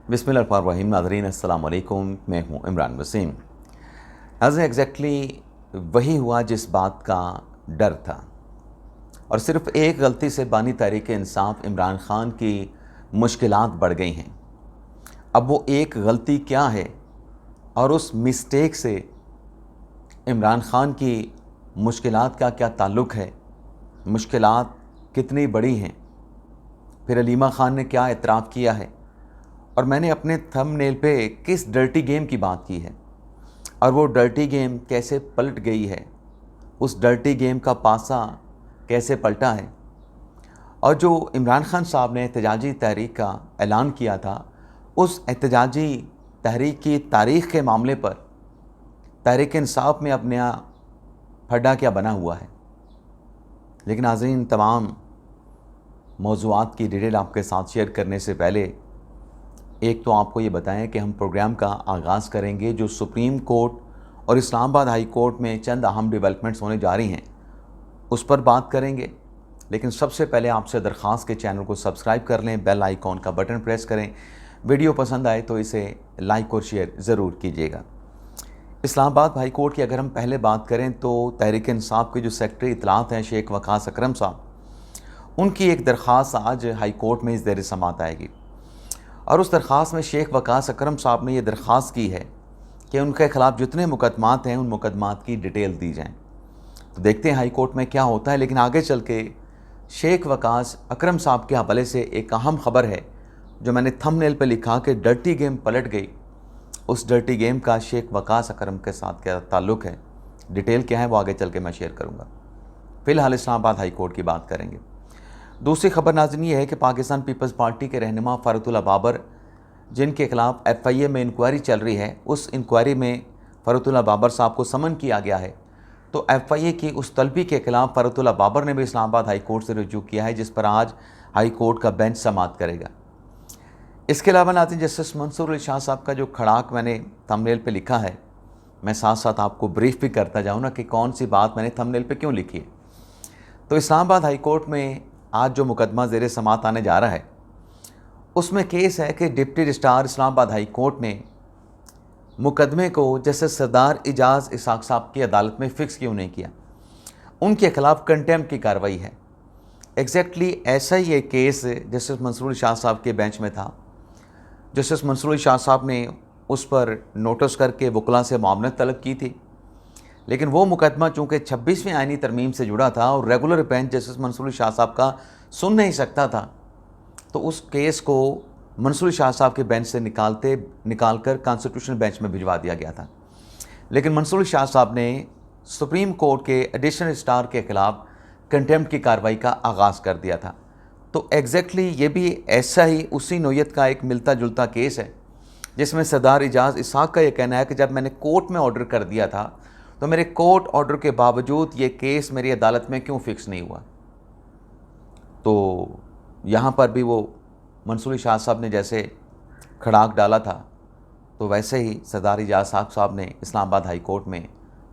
बिस्मिल्लाहिर्रहमानिर्रहीम। नाज़रीन अस्सलाम वालेकुम, मैं हूँ इमरान वसीम। नाज़रीन एग्जैक्टली वही हुआ जिस बात का डर था, और सिर्फ़ एक गलती से बानी तहरीक इंसाफ इमरान ख़ान की मुश्किलात बढ़ गई हैं। अब वो एक गलती क्या है और उस मिस्टेक से इमरान ख़ान की मुश्किलात का क्या ताल्लुक़ है, मुश्किलात कितनी बड़ी हैं, फिर हलीमा ख़ान ने क्या एतराफ़ किया है, और मैंने अपने थंबनेल पे किस डर्टी गेम की बात की है और वो डर्टी गेम कैसे पलट गई है, उस डर्टी गेम का पासा कैसे पलटा है। और जो इमरान ख़ान साहब ने एहतजाजी तहरीक का ऐलान किया था, उस एहतजाजी तहरीक की तारीख़ के मामले पर तहरीक इंसाफ में अब नया फड्डा क्या बना हुआ है। लेकिन नाज़रीन, तमाम मौज़ूआत की डिटेल आपके साथ शेयर करने से पहले एक तो आपको ये बताएं कि हम प्रोग्राम का आगाज़ करेंगे जो सुप्रीम कोर्ट और इस्लामाबाद हाई कोर्ट में चंद अहम डेवलपमेंट्स होने जा रही हैं, उस पर बात करेंगे। लेकिन सबसे पहले आपसे दरख्वास्त के चैनल को सब्सक्राइब कर लें, बेल आइकॉन का बटन प्रेस करें। वीडियो पसंद आए तो इसे लाइक और शेयर ज़रूर कीजिएगा। इस्लामाबाद हाई कोर्ट की अगर हम पहले बात करें तो तहरीक इंसाफ के जो सेक्रेटरी इत्तलात हैं शेख वकास अकरम साहब, उनकी एक दरख्वास्त आज हाई कोर्ट में इस ज़ेर समाअत आएगी। और उस दरख्वास्त में शेख वकास अकरम साहब ने यह दरख्वास्त की है कि उनके ख़िलाफ़ जितने मुकदमात हैं उन मुकदमात की डिटेल दी जाए। तो देखते हैं हाई कोर्ट में क्या होता है। लेकिन आगे चल के शेख वकास अकरम साहब के हवाले से एक अहम ख़बर है जो मैंने थंबनेल पे लिखा कि डर्टी गेम पलट गई। उस डर्टी गेम का शेख वकास अकरम के साथ क्या ताल्लुक़ है, डिटेल क्या है, वो आगे चल के मैं शेयर करूँगा। फ़िलहाल इस्लामाबाद हाई कोर्ट की बात करेंगे। दूसरी खबर नाज़रीन ये है कि पाकिस्तान पीपल्स पार्टी के रहनुमा फ़ारुतुल्लाह बाबर, जिनके खिलाफ FIA में इंक्वायरी चल रही है, उस इंक्वायरी में फ़ारुतुल्लाह बाबर साहब को समन किया गया है। तो FIA की उस तलबी के खिलाफ फ़ारुतुल्लाह बाबर ने भी इस्लामाबाद हाई कोर्ट से रुजू किया है, जिस पर आज हाई कोर्ट का बेंच समाअत करेगा। इसके अलावा नाज़रीन, जस्टिस मंसूर अली शाह साहब का जो खड़ाक मैंने थंबनेल पे लिखा है, मैं साथ साथ आपको ब्रीफ भी करता जाऊँ ना कि कौन सी बात मैंने थंबनेल पे क्यों लिखी है। तो इस्लामाबाद हाई कोर्ट में आज जो मुकदमा ज़ेर समाअत आने जा रहा है, उसमें केस है कि deputy registrar Islamabad high court ने मुकदमे को जस्टिस सरदार इजाज़ इसाक साहब की अदालत में फ़िक्स क्यों नहीं किया। उनके खिलाफ कंटेम्प्ट की कार्रवाई है। एग्जैक्टली ऐसा ही एक केस जस्टिस मंसूर शाह साहब के बेंच में था। जस्टिस मंसूर शाह साहब ने उस पर नोटिस करके वकला से मामलत तलब की थी, लेकिन वो मुकदमा चूँकि 26वीं आईनी तरमीम से जुड़ा था और regular bench justice Mansoor Shah साहब का सुन नहीं सकता था, तो उस केस को मंसूर शाह साहब के बेंच से निकालकर कॉन्स्टिट्यूशनल बेंच में भिजवा दिया गया था। लेकिन मंसूर शाह साहब ने सुप्रीम कोर्ट के एडिशनल रजिस्ट्रार के ख़िलाफ़ कंटेम्प्ट की कार्रवाई का आगाज़ कर दिया था। तो एग्जैक्टली ये भी ऐसा ही उसी नोयत का एक मिलता जुलता केस है, जिसमें सरदार इजाज़ इसाक का ये कहना है कि जब मैंने कोर्ट में ऑर्डर कर दिया था तो मेरे कोर्ट ऑर्डर के बावजूद ये केस मेरी अदालत में क्यों फ़िक्स नहीं हुआ। तो यहाँ पर भी वो मंसूर शाह साहब ने जैसे खड़ाक डाला था, तो वैसे ही सरदार इजाज़ इसाक साहब ने इस्लामाबाद हाई कोर्ट में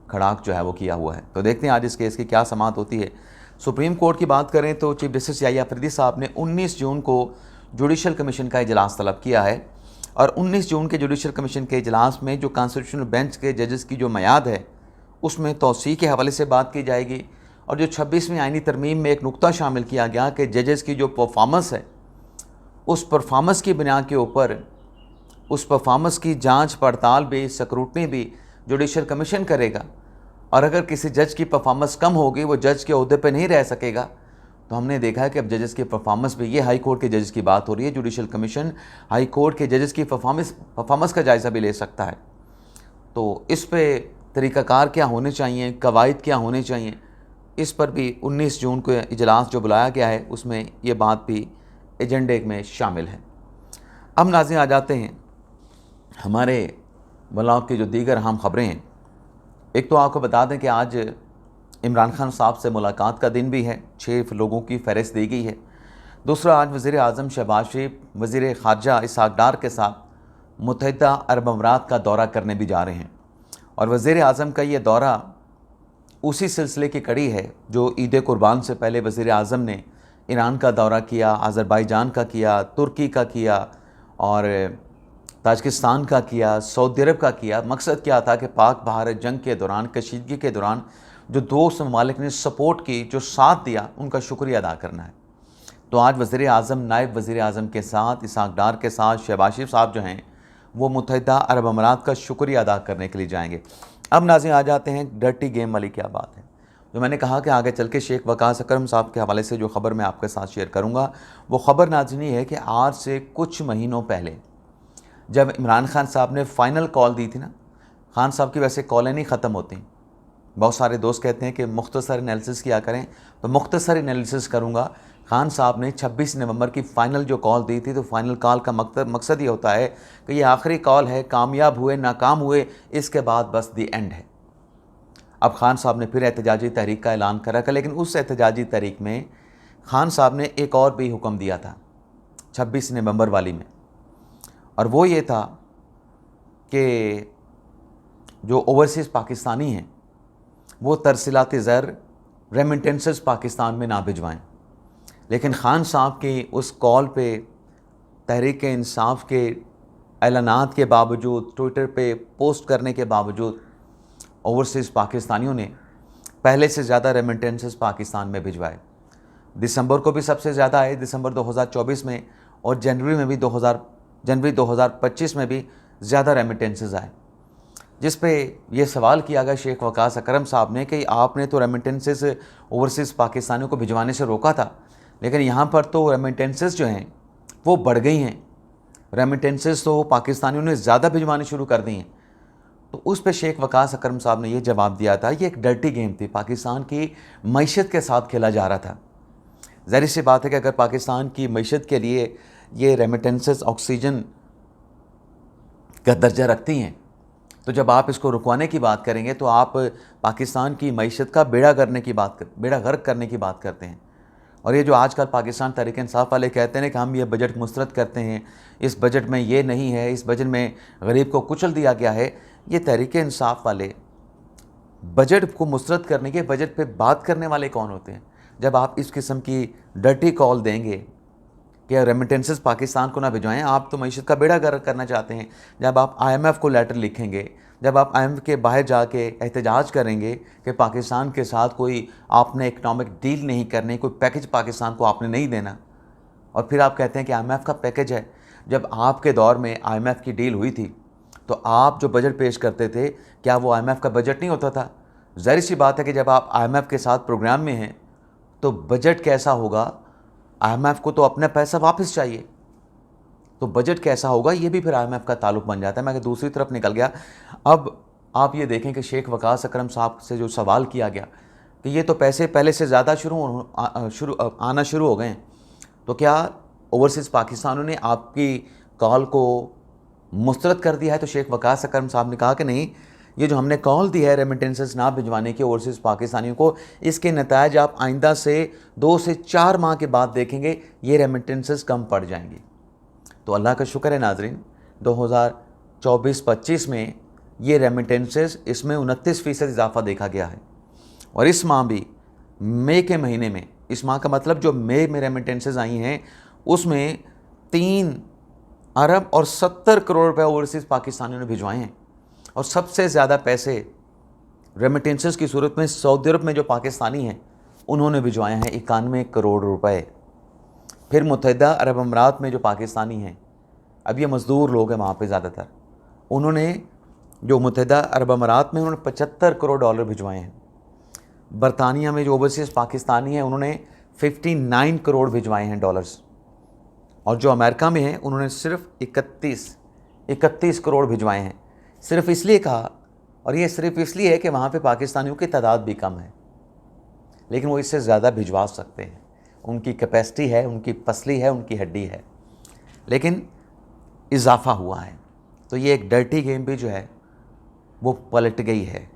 खड़ाक जो है वो किया हुआ है। तो देखते हैं आज इस केस की क्या समाअत होती है। सुप्रीम कोर्ट की बात करें तो चीफ जस्टिस याहिया अफरीदी साहब ने 19 जून को जुडिशल कमीशन का इजलास तलब किया है, और 19 जून के जुडिशल कमीशन के इजलास में जो कॉन्स्टिट्यूशनल बेंच के जजेस की जो मियाद है उसमें तौसीक़ के हवाले से बात की जाएगी। और जो 26वीं आईनी तरमीम में एक नुक्ता शामिल किया गया कि जजेस की जो परफॉर्मेंस है, उस परफॉर्मेंस की बुनियाद के ऊपर उस परफॉर्मेंस की जांच पड़ताल भी, स्क्रूटनी भी जुडिशल कमीशन करेगा। और अगर किसी जज की परफॉर्मेंस कम होगी, वो जज के ओहदे पे नहीं रह सकेगा। तो हमने देखा है कि अब जजेस की परफॉर्मेंस भी, ये हाई कोर्ट के जजेस की बात हो रही है, जुडिशल कमीशन हाई कोर्ट के जजेस की परफॉर्मेंस का जायज़ा भी ले सकता है। तो इस पर तरीक़ाकार क्या होने चाहिए, कवायद क्या होने चाहिए, इस पर भी 19 जून को इजलास जो बुलाया गया है उसमें ये बात भी एजेंडे में शामिल है। अब नाज़रीन आ जाते हैं हमारे ब्लॉग की जो दीगर अहम ख़बरें हैं। एक तो आपको बता दें कि आज इमरान ख़ान साहब से मुलाकात का दिन भी है, 6 लोगों की फ़हरिस्त दी गई है। दूसरा, आज वज़ीर आज़म शहबाज शरीफ वज़ीर ख़ारजा इसहाक़ डार के साथ मुत्तहिदा अरब अमारात का दौरा करने भी जा रहे हैं। और वज़ीर आज़म का ये दौरा उसी सिलसिले की कड़ी है जो ईद कुर्बान से पहले वज़ीर आज़म ने ईरान का दौरा किया, अज़रबैजान का किया, तुर्की का किया, और ताजिकिस्तान का किया, सऊदी अरब का किया। मकसद क्या था कि पाक भारत जंग के दौरान, कशीदगी के दौरान जो दोस्त ममालिक ने सपोर्ट की, जो साथ दिया, उनका शुक्रिया अदा करना है। तो आज वज़ीर आज़म, नायब वज़ीर आज़म के साथ, इसहाक डार के साथ शहबाज शरीफ साहब जो हैं वो मुत्तहिदा अरब अमारात का शुक्रिया अदा करने के लिए जाएंगे। अब नाज़रीन आ जाते हैं डर्टी गेम वाली क्या बात है। जो मैंने कहा कि आगे चल के शेख वकास अकरम साहब के हवाले से जो ख़बर मैं आपके साथ शेयर करूँगा, वो ख़बर नाज़रीन ये है कि आज से कुछ महीनों पहले जब इमरान खान साहब ने फ़ाइनल कॉल दी थी ना, खान साहब की वैसे कॉलें नहीं ख़त्म होती। बहुत सारे दोस्त कहते हैं कि मुख्तसर एनालिसिस किया करें, तो मुख्तसर एनालिसिस करूँगा। खान साहब ने 26 नवंबर की फ़ाइनल जो कॉल दी थी, तो फ़ाइनल कॉल का मकसद ये होता है कि ये आखिरी कॉल है, कामयाब हुए नाकाम हुए इसके बाद बस दी एंड है। अब खान साहब ने फिर एहतजाजी तहरीक का ऐलान करा था, लेकिन उस एहतजाजी तहरीक में खान साहब ने एक और भी हुक्म दिया था 26 नवंबर वाली में, और वो ये था कि जो ओवरसीज़ पाकिस्तानी हैं वो तरसीलात ज़र रेमिटेंसेस पाकिस्तान में ना भिजवाएं। लेकिन खान साहब की उस कॉल पे तहरीक इंसाफ के ऐलानात के बावजूद, ट्विटर पे पोस्ट करने के बावजूद, ओवरसीज़ पाकिस्तानियों ने पहले से ज़्यादा रेमिटेंसेस पाकिस्तान में भिजवाए। दिसंबर को भी सबसे ज़्यादा आए, दिसंबर 2024 में, और जनवरी 2025 में भी ज़्यादा रेमिटेंसेस आए। जिस पे ये सवाल किया गया शेख वकास अकरम साहब ने कि आपने तो रेमिटेंसेस ओवरसीज़ पाकिस्तानियों को भिजवाने से रोका था, लेकिन यहाँ पर तो रेमिटेंसेस जो हैं वो बढ़ गई हैं, रेमिटेंसेस तो पाकिस्तानियों ने ज़्यादा भिजवाने शुरू कर दी हैं। तो उस पे शेख वकास अकरम साहब ने ये जवाब दिया था, ये एक डर्टी गेम थी, पाकिस्तान की मईशत के साथ खेला जा रहा था। ज़ाहिर सी बात है कि अगर पाकिस्तान की मईशत के लिए ये रेमिटेंसेस ऑक्सीजन का दर्जा रखती हैं, तो जब आप इसको रुकवाने की बात करेंगे तो आप पाकिस्तान की मईशत का बेड़ा गर्क करने की बात करते हैं। और ये जो आजकल पाकिस्तान तहरीक इंसाफ वाले कहते हैं कि हम ये बजट मुस्तरद करते हैं, इस बजट में ये नहीं है, इस बजट में गरीब को कुचल दिया गया है, ये तहरीक इंसाफ वाले बजट को मुस्तरद करने के, बजट पे बात करने वाले कौन होते हैं? जब आप इस किस्म की डर्टी कॉल देंगे कि रेमिटेंसेस पाकिस्तान को ना भिजवाएं, आप तो मईशत का बेड़ा गर्क करना चाहते हैं। जब आप IMF को लेटर लिखेंगे, जब आप IMF के बाहर जाके एहतजाज करेंगे कि पाकिस्तान के साथ कोई आपने इकनॉमिक डील नहीं करनी, कोई पैकेज पाकिस्तान को आपने नहीं देना, और फिर आप कहते हैं कि IMF का पैकेज है। जब आपके दौर में IMF की डील हुई थी तो आप जो बजट पेश करते थे, क्या वो IMF का बजट नहीं होता था? ज़ाहिर सी बात है कि जब आप IMF के साथ प्रोग्राम में हैं तो बजट कैसा होगा? IMF को तो अपना पैसा वापस चाहिए, तो बजट कैसा होगा, ये भी फिर IMF का ताल्लुक बन जाता है। मैं दूसरी तरफ निकल गया। अब आप ये देखें कि शेख वकास अकरम साहब से जो सवाल किया गया कि ये तो पैसे पहले से ज़्यादा आना शुरू हो गए हैं, तो क्या ओवरसीज़ पाकिस्तानों ने आपकी कॉल को मुस्तरद कर दिया है? तो शेख वकास अकरम साहब ने कहा कि नहीं, ये जो हमने कॉल दी है रेमिटेंसेस ना भिजवाने की ओवरसीज़ पाकिस्तानियों को, इसके नतायज आप आइंदा से 2 से 4 माह के बाद देखेंगे, ये रेमिटेंसेस कम पड़ जाएंगी। तो अल्लाह का शुक्र है नाजरीन, 2024-25 में ये रेमिटेंसेस, इसमें 29% इजाफा देखा गया है। और इस माह भी, मई के महीने में, इस माह का मतलब जो मई में रेमिटेंसेस आई हैं, उसमें 3 अरब और 70 करोड़ रुपए ओवरसीज़ पाकिस्तानियों ने भिजवाए हैं। और सबसे ज़्यादा पैसे रेमिटेंसेस की सूरत में सऊदी अरब में जो पाकिस्तानी हैं उन्होंने भिजवाए हैं 91 करोड़ रुपए। फिर मुत्तहिदा अरब अमारात में जो पाकिस्तानी हैं, अब ये मज़दूर लोग हैं वहाँ पे ज़्यादातर, उन्होंने जो मुत्तहिदा अरब अमारात में उन्होंने 75 करोड़ डॉलर भिजवाए हैं। बरतानिया में जो ओवरसीज़ पाकिस्तानी हैं उन्होंने 59 करोड़ भिजवाए हैं डॉलर्स। और जो अमेरिका में हैं उन्होंने सिर्फ 31 करोड़ भिजवाए हैं। सिर्फ इसलिए कहा, और ये सिर्फ इसलिए है कि वहाँ पे पाकिस्तानियों की तादाद भी कम है, लेकिन वो इससे ज़्यादा भिजवा सकते हैं, उनकी कैपेसिटी है, उनकी पसली है, उनकी हड्डी है, लेकिन इजाफा हुआ है। तो ये एक डर्टी गेम भी जो है वो पलट गई है।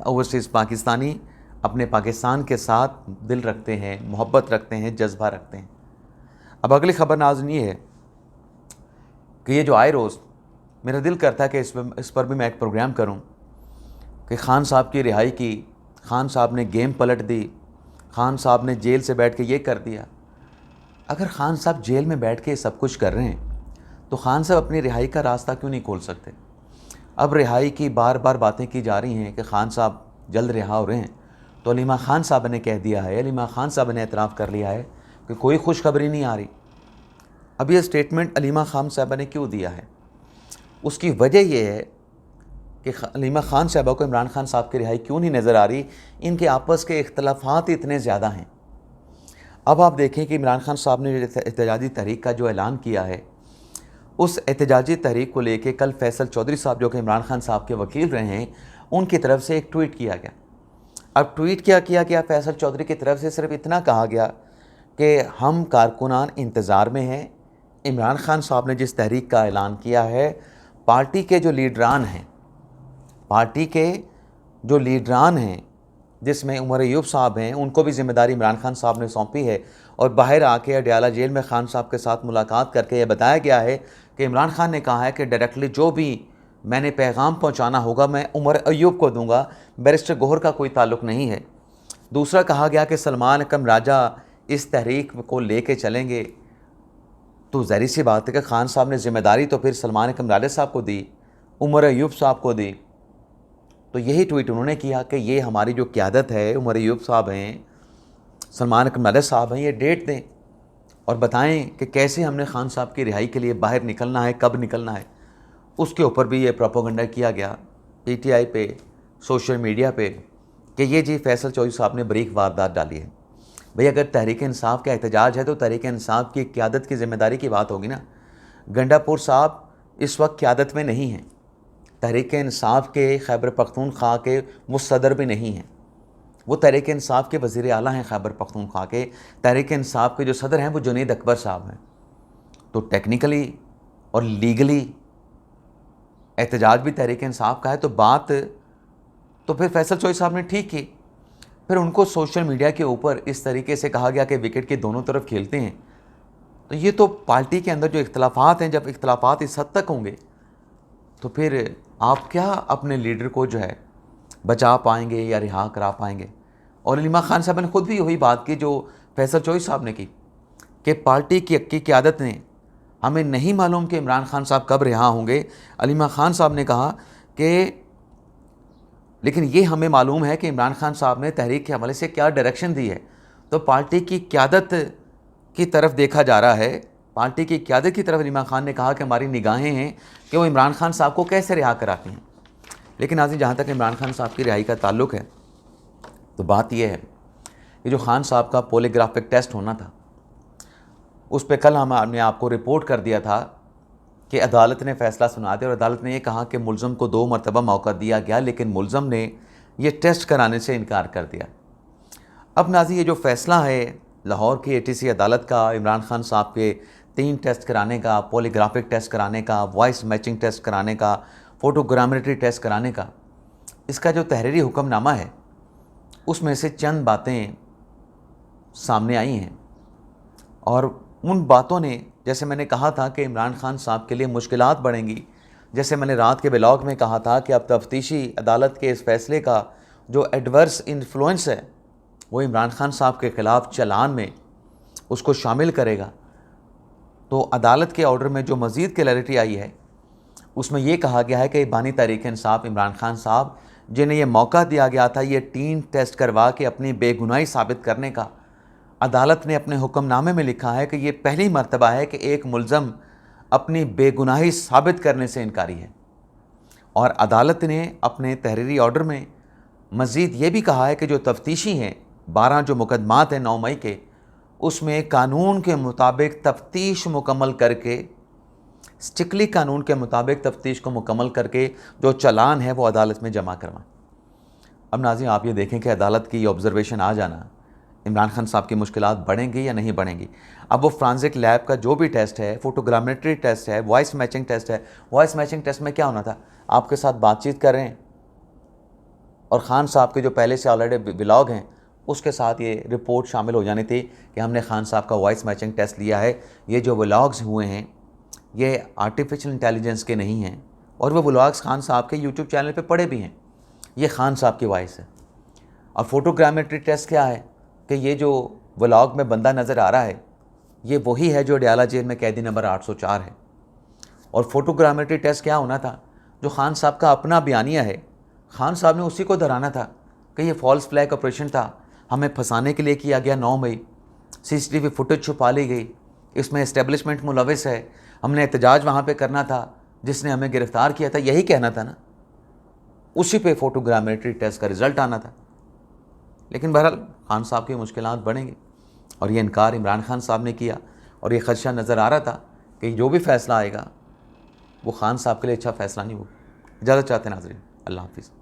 ओवरसीज़ पाकिस्तानी अपने पाकिस्तान के साथ दिल रखते हैं, मोहब्बत रखते हैं, जज्बा रखते हैं। अब अगली खबर नाज़रीन ये है कि ये जो आए रोज़ मेरा दिल करता है कि इस पर भी मैं एक प्रोग्राम करूं कि खान साहब की रिहाई की, खान साहब ने गेम पलट दी, खान साहब ने जेल से बैठ के ये कर दिया। अगर खान साहब जेल में बैठ के सब कुछ कर रहे हैं तो खान साहब अपनी रिहाई का रास्ता क्यों नहीं खोल सकते? अब रिहाई की बार बार बातें की जा रही हैं कि खान साहब जल्द रिहा हो रहे हैं, तो अलीमा खान साहब ने कह दिया है, अलीमा खान साहब ने एतराफ़ कर लिया है कि कोई खुशखबरी नहीं आ रही। अब ये स्टेटमेंट अलीमा खान साहब ने क्यों दिया है? उसकी वजह यह है कि अलीमा खान साहबा को इमरान खान साहब की रिहाई क्यों नहीं नज़र आ रही। इनके आपस के इख्तलाफात इतने ज़्यादा हैं। अब आप देखें कि इमरान खान साहब ने एहतजाजी तहरीक का जो ऐलान किया है, उस एहतजाजी तहरीक को लेके कल फैसल चौधरी साहब जो कि इमरान खान साहब के वकील रहे हैं, उनकी तरफ से एक ट्वीट किया गया। अब ट्वीट क्या किया गया फैसल चौधरी की तरफ से? सिर्फ इतना कहा गया कि हम कारकुनान इंतज़ार में हैं। इमरान खान साहब ने जिस तहरीक का ऐलान किया है, पार्टी के जो लीडरान हैं जिसमें उमर अयूब साहब हैं, उनको भी ज़िम्मेदारी इमरान खान साहब ने सौंपी है। और बाहर आके अडयाला जेल में खान साहब के साथ मुलाकात करके यह बताया गया है कि इमरान खान ने कहा है कि डायरेक्टली जो भी मैंने पैगाम पहुंचाना होगा मैं उमर अयूब को दूंगा, बैरिस्टर गौहर का कोई ताल्लुक़ नहीं है। दूसरा कहा गया कि सलमान अकरम राजा इस तहरीक को लेके चलेंगे। तो ज़ाहिर सी बात है कि खान साहब ने ज़िम्मेदारी तो फिर सलमान अकरम राजा साहब को दी, उमर अयूब साहब को दी। तो यही ट्वीट उन्होंने किया कि ये हमारी जो क़यादत है, उमर अयूब साहब हैं, सलमान अकरम राजा साहब हैं, ये डेट दें और बताएं कि कैसे हमने खान साहब की रिहाई के लिए बाहर निकलना है, कब निकलना है। उसके ऊपर भी ये प्रोपेगेंडा किया गया पीटीआई पे, सोशल मीडिया पे, कि ये जी फैसल चौधरी साहब ने बरीक वारदात डाली है। भाई अगर तहरीक इंसाफ का एहतजाज है तो तहरीक इंसाफ की क़यादत की ज़िम्मेदारी की बात होगी ना। गंडापुर साहब इस वक्त क़यादत में नहीं हैं, तहरीक इंसाफ के खैबर पख्तूनख्वा के वो सदर भी नहीं हैं। वो तहरीक इंसाफ के वज़ीर आला हैं खैबर पख्तूनख्वा के। तहरीक इंसाफ के जो सदर हैं वो जुनैद अकबर साहब हैं। तो टेक्निकली और लीगली एहतजाज भी तहरीक इंसाफ का है। तो बात तो फिर फैसल चौधरी साहब ने ठीक की। फिर उनको सोशल मीडिया के ऊपर इस तरीके से कहा गया कि विकेट के दोनों तरफ खेलते हैं। तो ये तो पार्टी के अंदर जो इख्तलाफात हैं, जब इख्तलाफात इस हद तक होंगे तो फिर आप क्या अपने लीडर को जो है बचा पाएंगे या रिहा करा पाएंगे। और अलीमा खान साहब ने ख़ुद भी वही बात की जो फैसल चौधरी साहब ने की कि पार्टी की क़यादत ने, हमें नहीं मालूम कि इमरान खान साहब कब रिहा होंगे। अलीमा खान साहब ने कहा कि लेकिन ये हमें मालूम है कि इमरान खान साहब ने तहरीक के हवाले से क्या डायरेक्शन दी है। तो पार्टी की क़यादत की तरफ देखा जा रहा है। पार्टी की क़यादत की तरफ अलीमा खान ने कहा कि हमारी निगाहें हैं कि वो इमरान खान साहब को कैसे रिहा कराती हैं। लेकिन नाज़रीन, जहाँ तक इमरान खान साहब की रिहाई का ताल्लुक़ है, तो बात यह है कि जो खान साहब का पॉलीग्राफिक टेस्ट होना था, उस पर कल हमने आपको रिपोर्ट कर दिया था कि अदालत ने फ़ैसला सुना दिया और अदालत ने यह कहा कि मुल्ज़म को 2 मरतबा मौका दिया गया, लेकिन मुल्ज़म ने यह टेस्ट कराने से इनकार कर दिया। अब नाज़रीन, ये जो फ़ैसला है लाहौर की एटीसी अदालत का, इमरान खान साहब के 3 टेस्ट कराने का, पॉलीग्राफिक टेस्ट कराने का, वॉइस मैचिंग टेस्ट कराने का, फ़ोटोग्रामेट्री टेस्ट कराने का, इसका जो तहरीरी हुक्मनामा है उसमें से चंद बातें सामने आई हैं। और उन बातों ने, जैसे मैंने कहा था कि इमरान खान साहब के लिए मुश्किलात बढ़ेंगी, जैसे मैंने रात के ब्लॉग में कहा था कि अब तफ्तीशी अदालत के इस फैसले का जो एडवर्स इन्फ्लुएंस है वो इमरान खान साहब के ख़िलाफ़ चलान में उसको शामिल करेगा। तो अदालत के ऑर्डर में जो मज़ीद क्लैरिटी आई है उसमें यह कहा गया है कि बानी तहरीक इंसाफ इमरान खान साहब, जिन्हें यह मौका दिया गया था ये 3 टेस्ट करवा के अपनी बेगुनाही साबित करने का, अदालत ने अपने हुक्मनामे में लिखा है कि ये पहली मर्तबा है कि एक मुल्ज़म अपनी बेगुनाही साबित करने से इनकारी है। और अदालत ने अपने तहरीरी ऑर्डर में मज़ीद ये भी कहा है कि जो तफ्तीशी हैं, 12 जो मुकदमात हैं 9 मई के, उसमें कानून के मुताबिक तफ्तीश मुकम्मल करके, स्ट्रिक्टली कानून के मुताबिक तफ्तीश को मुकम्मल करके जो चालान है वो अदालत में जमा करवाएं। अब नाज़रीन, आप ये देखें कि अदालत की ऑब्ज़र्वेशन आ जाना इमरान खान साहब की मुश्किलात बढ़ेंगी या नहीं बढ़ेंगी। अब वो फ्रांसिक लैब का जो भी टेस्ट है, फ़ोटोग्रामेट्री टेस्ट है, वॉइस मैचिंग टेस्ट है, वॉइस मैचिंग टेस्ट में क्या होना था, आपके साथ बातचीत कर रहे हैं और ख़ान साहब के जो पहले से ऑलरेडी व्लॉग हैं उसके साथ ये रिपोर्ट शामिल हो जानी थी कि हमने ख़ान साहब का वॉइस मैचिंग टेस्ट लिया है। ये जो व्लॉग्स हुए हैं ये आर्टिफिशियल इंटेलिजेंस के नहीं हैं और वो व्लॉग्स ख़ान साहब के यूट्यूब चैनल पे पड़े भी हैं। ये ख़ान साहब की वॉइस है। और फ़ोटोग्रामेट्री टेस्ट क्या है कि ये जो व्लॉग में बंदा नज़र आ रहा है ये वही है जो अडयाला जेल में कैदी नंबर 804 है। और फोटोग्रामेट्री टेस्ट क्या होना था, जो खान साहब का अपना बयानिया है, खान साहब ने उसी को दोहराना था कि ये फॉल्स फ्लैग ऑपरेशन था, हमें फंसाने के लिए किया गया 9 मई, सीसीटीवी फुटेज छुपा ली गई, इसमें एस्टेब्लिशमेंट मुलविस है, हमने एहतजाज वहाँ पे करना था, जिसने हमें गिरफ़्तार किया था, यही कहना था ना। उसी पे फोटोग्रामेट्री टेस्ट का रिज़ल्ट आना था। लेकिन बहरहाल खान साहब की मुश्किलात बढ़ेंगी और ये इनकार इमरान खान साहब ने किया और ये ख़दशा नज़र आ रहा था कि जो भी फ़ैसला आएगा वो खान साहब के लिए अच्छा फ़ैसला नहीं होगा। इजाज़त चाहते हैं नाज़रीन, अल्लाह हाफ़िज़।